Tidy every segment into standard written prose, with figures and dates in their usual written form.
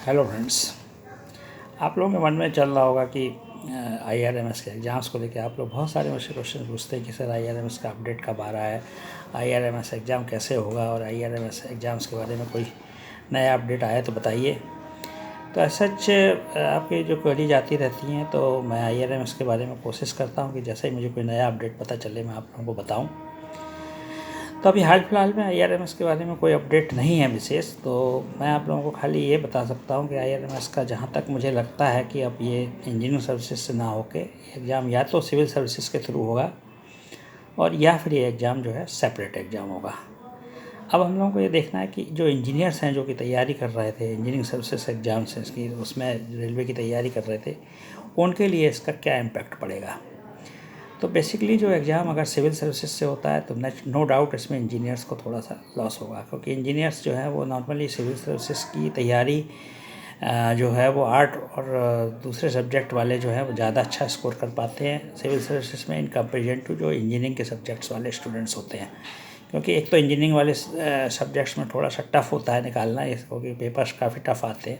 Hello friends. आप लोगों के मन में चल रहा होगा कि आईआरएमएस के एग्ज़ाम्स को लेकर आप लोग बहुत सारे मुझसे क्वेश्चन पूछते हैं कि सर आईआरएमएस का अपडेट कब आ रहा है, आईआरएमएस एग्ज़ाम कैसे होगा और आईआरएमएस एग्ज़ाम्स के बारे में कोई नया अपडेट आया तो बताइए। तो सच आपकी जो क्वेरीज आती रहती हैं तो मैं आईआरएमएस के बारे में कोशिश करता हूँ कि जैसे ही मुझे कोई नया अपडेट पता चले मैं आप लोगों को बताऊँ। तो अभी हाल फिलहाल में आईआरएमएस के बारे में कोई अपडेट नहीं है विशेष, तो मैं आप लोगों को खाली ये बता सकता हूँ कि आईआरएमएस का जहाँ तक मुझे लगता है कि अब ये इंजीनियरिंग सर्विसेज से ना होके एग्ज़ाम या तो सिविल सर्विसेज के थ्रू होगा और या फिर ये एग्ज़ाम जो है सेपरेट एग्ज़ाम होगा। अब हम लोगों को ये देखना है कि जो इंजीनियर्स हैं जो कि तैयारी कर रहे थे इंजीनियरिंग सर्विसेज एग्ज़ाम से इसकी उसमें रेलवे की तैयारी कर रहे थे, उनके लिए इसका क्या इम्पैक्ट पड़ेगा। तो बेसिकली जो एग्ज़ाम अगर सिविल सर्विसेज से होता है तो नो डाउट इसमें इंजीनियर्स को थोड़ा सा लॉस होगा, क्योंकि इंजीनियर्स जो है वो नॉर्मली सिविल सर्विसेज की तैयारी जो है वो आर्ट और दूसरे सब्जेक्ट वाले जो हैं वो ज़्यादा अच्छा स्कोर कर पाते हैं सिविल सर्विसेज में इन कंपेरिजन टू जो इंजीनियरिंग के सब्जेक्ट्स वाले स्टूडेंट्स होते हैं। क्योंकि एक तो इंजीनियरिंग वाले सब्जेक्ट्स में थोड़ा सा टफ़ होता है निकालना इसको, क्योंकि पेपर्स काफ़ी टफ़ आते हैं।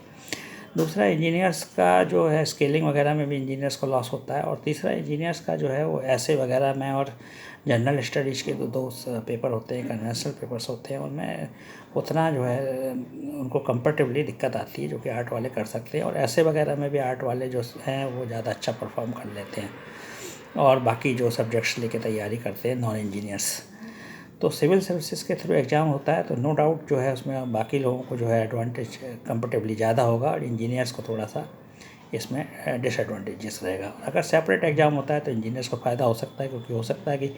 दूसरा इंजीनियर्स का जो है स्केलिंग वगैरह में भी इंजीनियर्स को लॉस होता है, और तीसरा इंजीनियर्स का जो है वो ऐसे वगैरह में और जनरल स्टडीज़ के दो पेपर होते हैं, कन्वेंशनल पेपर्स होते हैं, उनमें उतना जो है उनको कंपैरेटिवली दिक्कत आती है जो कि आर्ट वाले कर सकते हैं, और ऐसे वगैरह में भी आर्ट वाले जो हैं वो ज़्यादा अच्छा परफॉर्म कर लेते हैं और बाकी जो सब्जेक्ट्स लेके तैयारी करते हैं नॉन इंजीनियर्स। तो सिविल सर्विसेज के थ्रू एग्ज़ाम होता है तो नो डाउट जो है उसमें बाकी लोगों को जो है एडवांटेज कंपेरेटिवली ज़्यादा होगा और इंजीनियर्स को थोड़ा सा इसमें डिसएडवांटेजेस रहेगा। अगर सेपरेट एग्ज़ाम होता है तो इंजीनियर्स को फ़ायदा हो सकता है, क्योंकि हो सकता है कि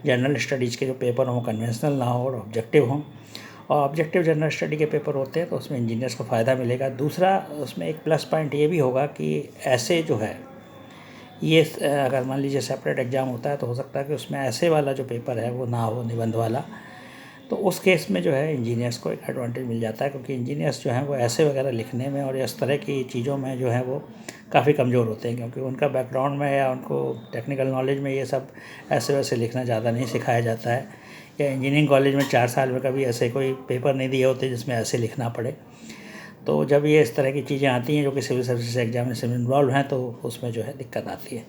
जनरल स्टडीज़ के जो पेपर हों कन्वेंशनल ना हो और ऑब्जेक्टिव हों, और ऑब्जेक्टिव जनरल स्टडी के पेपर होते हैं तो उसमें इंजीनियर्स को फ़ायदा मिलेगा। दूसरा उसमें एक प्लस पॉइंट ये भी होगा कि ऐसे जो है ये अगर मान लीजिए सेपरेट एग्ज़ाम होता है तो हो सकता है कि उसमें ऐसे वाला जो पेपर है वो ना हो, निबंध वाला, तो उस केस में जो है इंजीनियर्स को एक एडवांटेज मिल जाता है, क्योंकि इंजीनियर्स जो हैं वो ऐसे वगैरह लिखने में और इस तरह की चीज़ों में जो है वो काफ़ी कमज़ोर होते हैं, क्योंकि उनका बैकग्राउंड में या उनको टेक्निकल नॉलेज में ये सब ऐसे वैसे लिखना ज़्यादा नहीं सिखाया जाता है, या इंजीनियरिंग कॉलेज में 4 साल में कभी ऐसे कोई पेपर नहीं दिए होते जिसमें ऐसे लिखना पड़े। तो जब ये इस तरह की चीज़ें आती हैं जो कि सिविल सर्विसेज एग्जामिनेशन में इन्वॉल्व हैं तो उसमें जो है दिक्कत आती है।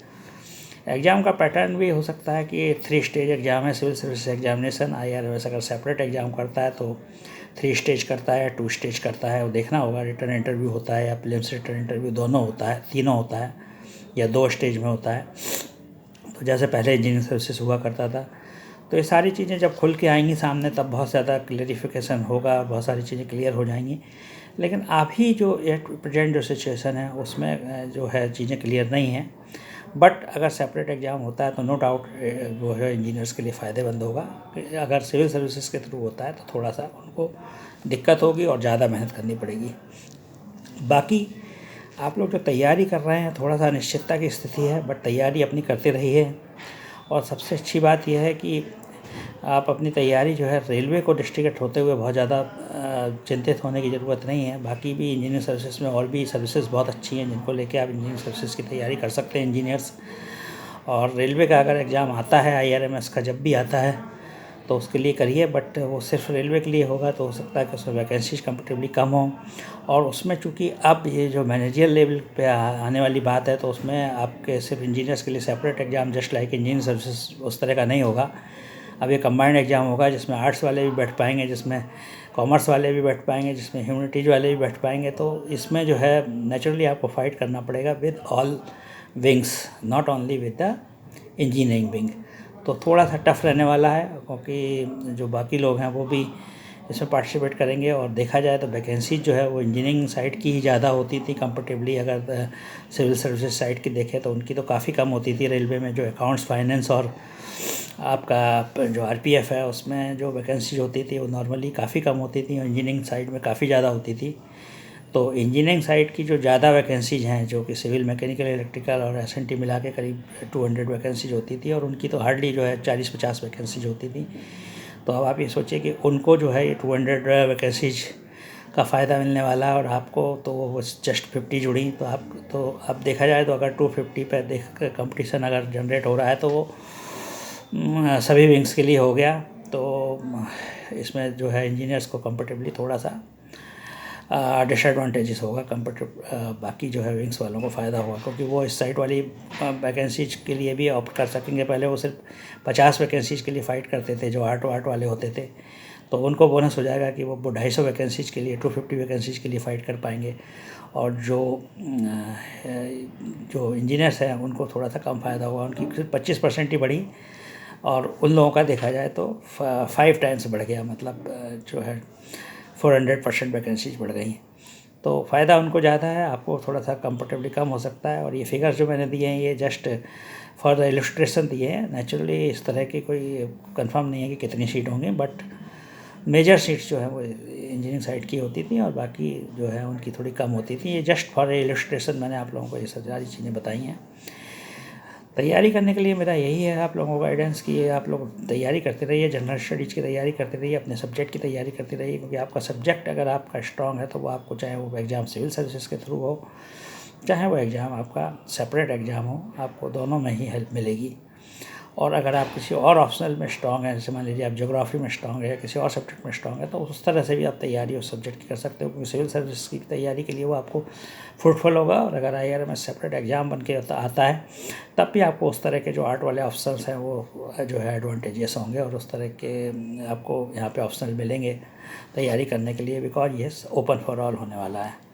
एग्ज़ाम का पैटर्न भी हो सकता है कि 3 स्टेज एग्ज़ाम है सिविल सर्विस एग्जामिनेशन। आईआरएमएस अगर सेपरेट एग्ज़ाम करता है तो 3 स्टेज करता है, 2 स्टेज करता है, वो देखना होगा रिटन इंटरव्यू होता है या प्रीलिम्स रिटन इंटरव्यू दोनों होता है, तीनों होता है या 2 स्टेज में होता है। तो जैसे पहले इंजीनियरिंग सर्विसेज हुआ करता था, तो ये सारी चीज़ें जब खुल के आएंगी सामने तब बहुत ज़्यादा क्लेरिफिकेशन होगा, बहुत सारी चीज़ें क्लियर हो जाएंगी। लेकिन अभी जो प्रेजेंट जो सिचुएशन है उसमें जो है चीज़ें क्लियर नहीं हैं। बट अगर सेपरेट एग्ज़ाम होता है तो नो डाउट वो है इंजीनियर्स के लिए फ़ायदेमंद होगा। अगर सिविल सर्विसेज के थ्रू होता है तो थोड़ा सा उनको दिक्कत होगी और ज़्यादा मेहनत करनी पड़ेगी। बाकी आप लोग जो तैयारी कर रहे हैं थोड़ा सा अनिश्चितता की स्थिति है, बट तैयारी अपनी करते रहिए। और सबसे अच्छी बात यह है कि आप अपनी तैयारी जो है रेलवे को डिस्ट्रिक्ट होते हुए बहुत ज़्यादा चिंतित होने की ज़रूरत नहीं है। बाकी भी इंजीनियरिंग सर्विसेज में और भी सर्विसेज बहुत अच्छी हैं जिनको लेके आप इंजीनियरिंग सर्विसेज की तैयारी कर सकते हैं इंजीनियर्स। और रेलवे का अगर एग्ज़ाम आता है आईआरएमएस का जब भी आता है तो उसके लिए करिए, बट वो सिर्फ रेलवे के लिए होगा तो हो सकता है कि उसमें वैकेंसीज कंपेरेटिवली कम हो। और उसमें चूँकि अब ये जो मैनेजरियल लेवल पे आने वाली बात है तो उसमें आपके सिर्फ इंजीनियर्स के लिए separate exam just like engineering services उस तरह का नहीं होगा। अब ये कंबाइंड एग्ज़ाम होगा जिसमें आर्ट्स वाले भी बैठ पाएंगे, जिसमें कॉमर्स वाले भी बैठ पाएंगे, जिसमें ह्यूमैनिटीज़ वाले भी बैठ पाएंगे। तो इसमें जो है नेचुरली आपको फाइट करना पड़ेगा with all wings, not only with the engineering wing. तो थोड़ा सा टफ रहने वाला है, क्योंकि जो बाकी लोग हैं वो भी इसमें पार्टिसिपेट करेंगे। और देखा जाए तो वैकेंसीज जो है वो इंजीनियरिंग साइड की ही ज़्यादा होती थी कंपेरेटिवली। अगर सिविल सर्विसेज साइड की देखें तो उनकी तो काफ़ी कम होती थी। रेलवे में जो अकाउंट्स, फाइनेंस और आपका जो आरपीएफ है उसमें जो वैकेंसीज होती थी वो नॉर्मली काफ़ी कम होती थी और इंजीनियरिंग साइड में काफ़ी ज़्यादा होती थी। तो इंजीनियरिंग साइड की जो ज़्यादा वैकेंसीज हैं जो कि सिविल, मैकेनिकल, इलेक्ट्रिकल और एसएनटी मिला के करीब 200 वैकेंसीज होती थी, और उनकी तो हार्डली जो है 40-50 वैकेंसीज होती थी। तो अब आप ये सोचिए कि उनको जो है ये 200 वैकेंसीज का फ़ायदा मिलने वाला है और आपको तो वो जस्ट 50 जुड़ी। तो अब देखा जाए तो अगर 250 पे देख कंपटीशन अगर जनरेट हो रहा है तो वो सभी विंग्स के लिए हो गया। तो इसमें जो है इंजीनियर्स को कंफर्टेबली थोड़ा सा डिसएडवांटेजेस होगा कंपेरेटिव बाकी जो है विंग्स वालों को फ़ायदा होगा, क्योंकि वो इस साइड वाली वैकेंसीज के लिए भी ऑप्ट कर सकेंगे। पहले वो सिर्फ 50 वैकेंसीज के लिए फ़ाइट करते थे जो 8 वाले होते थे, तो उनको बोनस हो जाएगा कि वो 250 वैकेंसीज के लिए 250 वैकेंसीज के लिए फ़ाइट कर पाएंगे। और जो इंजीनियर्स हैं उनको थोड़ा सा कम फ़ायदा होगा, उनकी सिर्फ 25% ही बढ़ी और उन लोगों का देखा जाए तो 5 टाइम्स बढ़ गया, मतलब जो है 400% वैकेंसीज बढ़ गई। तो फ़ायदा उनको ज़्यादा है, आपको थोड़ा सा कंफर्टेबली कम हो सकता है। और ये फिगर्स जो मैंने दिए हैं ये जस्ट फॉर द इलस्ट्रेशन दिए हैं, नेचुरली इस तरह की कोई कंफर्म नहीं है कि कितनी सीट होंगी, बट मेजर सीट्स जो है वो इंजीनियरिंग साइड की होती थी और बाकी जो है उनकी थोड़ी कम होती थी। ये जस्ट फॉर इलस्ट्रेशन मैंने आप लोगों को ये सारी चीज़ें बताई हैं। तैयारी करने के लिए मेरा यही है आप लोगों को गाइडेंस कि आप लोग तैयारी करते रहिए, जनरल स्टडीज़ की तैयारी करते रहिए, अपने सब्जेक्ट की तैयारी करते रहिए, क्योंकि आपका सब्जेक्ट अगर आपका स्ट्रांग है तो वो आपको, चाहे वो एग्ज़ाम सिविल सर्विसेज के थ्रू हो, चाहे वो एग्ज़ाम आपका सेपरेट एग्ज़ाम हो, आपको दोनों में ही हेल्प मिलेगी। और अगर आप किसी और ऑप्शनल में स्ट्रांग है, जैसे मान लीजिए आप ज्योग्राफी में स्ट्रांग है या किसी और सब्जेक्ट में स्ट्रांग है, तो उस तरह से भी आप तैयारी उस सब्जेक्ट की कर सकते हो, क्योंकि सिविल सर्विस की तैयारी के लिए वो आपको फ्रूटफुल होगा। और अगर IRMS सेपरेट एग्ज़ाम बन के आता है तब भी आपको उस तरह के जो 8 वाले ऑप्शंस हैं वो जो है एडवांटेजेस होंगे और उस तरह के आपको यहाँ पे ऑप्शनल मिलेंगे तैयारी करने के लिए, बिकॉज ये ओपन फॉर ऑल होने वाला है।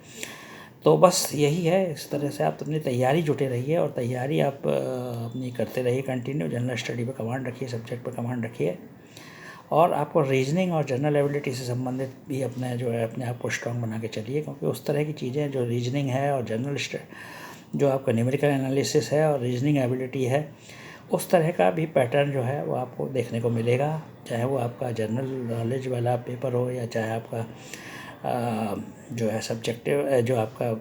तो बस यही है, इस तरह से आप अपनी तैयारी जुटे रहिए और तैयारी आप अपनी करते रहिए कंटिन्यू। जनरल स्टडी पे कमांड रखिए, सब्जेक्ट पे कमांड रखिए, और आपको रीजनिंग और जनरल एबिलिटी से संबंधित भी अपने जो है अपने आप को स्ट्रांग बना के चलिए, क्योंकि उस तरह की चीज़ें जो रीजनिंग है और जनरल जो आपका न्यूमेरिकल एनालिसिस है और रीजनिंग एबिलिटी है, उस तरह का भी पैटर्न जो है वो आपको देखने को मिलेगा, चाहे वो आपका जनरल नॉलेज वाला पेपर हो या चाहे आपका जो है सब्जेक्टिव जो आपका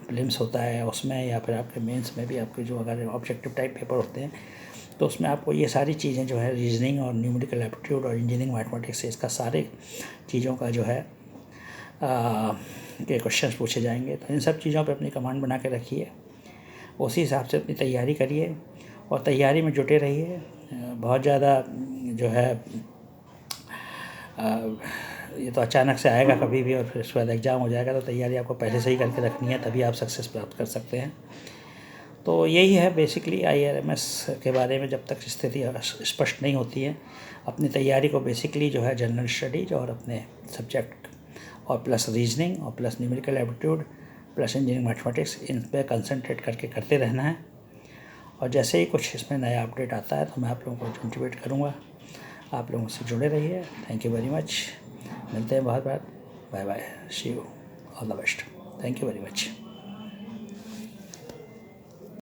प्रीलिम्स होता है उसमें, या फिर आपके मेंस में भी आपके जो अगर ऑब्जेक्टिव टाइप पेपर होते हैं तो उसमें आपको ये सारी चीज़ें जो है रीजनिंग और न्यूमेरिकल एप्टीट्यूड और इंजीनियरिंग मैथमेटिक्स से इसका सारे चीज़ों का जो है के क्वेश्चंस पूछे जाएंगे। तो इन सब चीज़ों पे अपनी कमांड बना के रखिए, उसी हिसाब से अपनी तैयारी करिए और तैयारी में जुटे रहिए। बहुत ज़्यादा जो है ये तो अचानक से आएगा कभी भी और फिर उसके बाद एग्ज़ाम हो जाएगा, तो तैयारी आपको पहले से ही करके रखनी है, तभी आप सक्सेस प्राप्त कर सकते हैं। तो यही है बेसिकली IRMS के बारे में। जब तक स्थिति स्पष्ट नहीं होती है, अपनी तैयारी को बेसिकली जो है जनरल स्टडीज और अपने सब्जेक्ट और प्लस रीजनिंग और plus numerical aptitude plus engineering mathematics, इन पर कंसंट्रेट करके करते रहना है। और जैसे ही कुछ इसमें नया अपडेट आता है तो मैं आप लोगों को इंटीमेट करूँगा। आप लोगों से जुड़े रहिए। Thank you very much. मिलते हैं बहुत बार। Bye bye, see you, all the best. Thank you very much.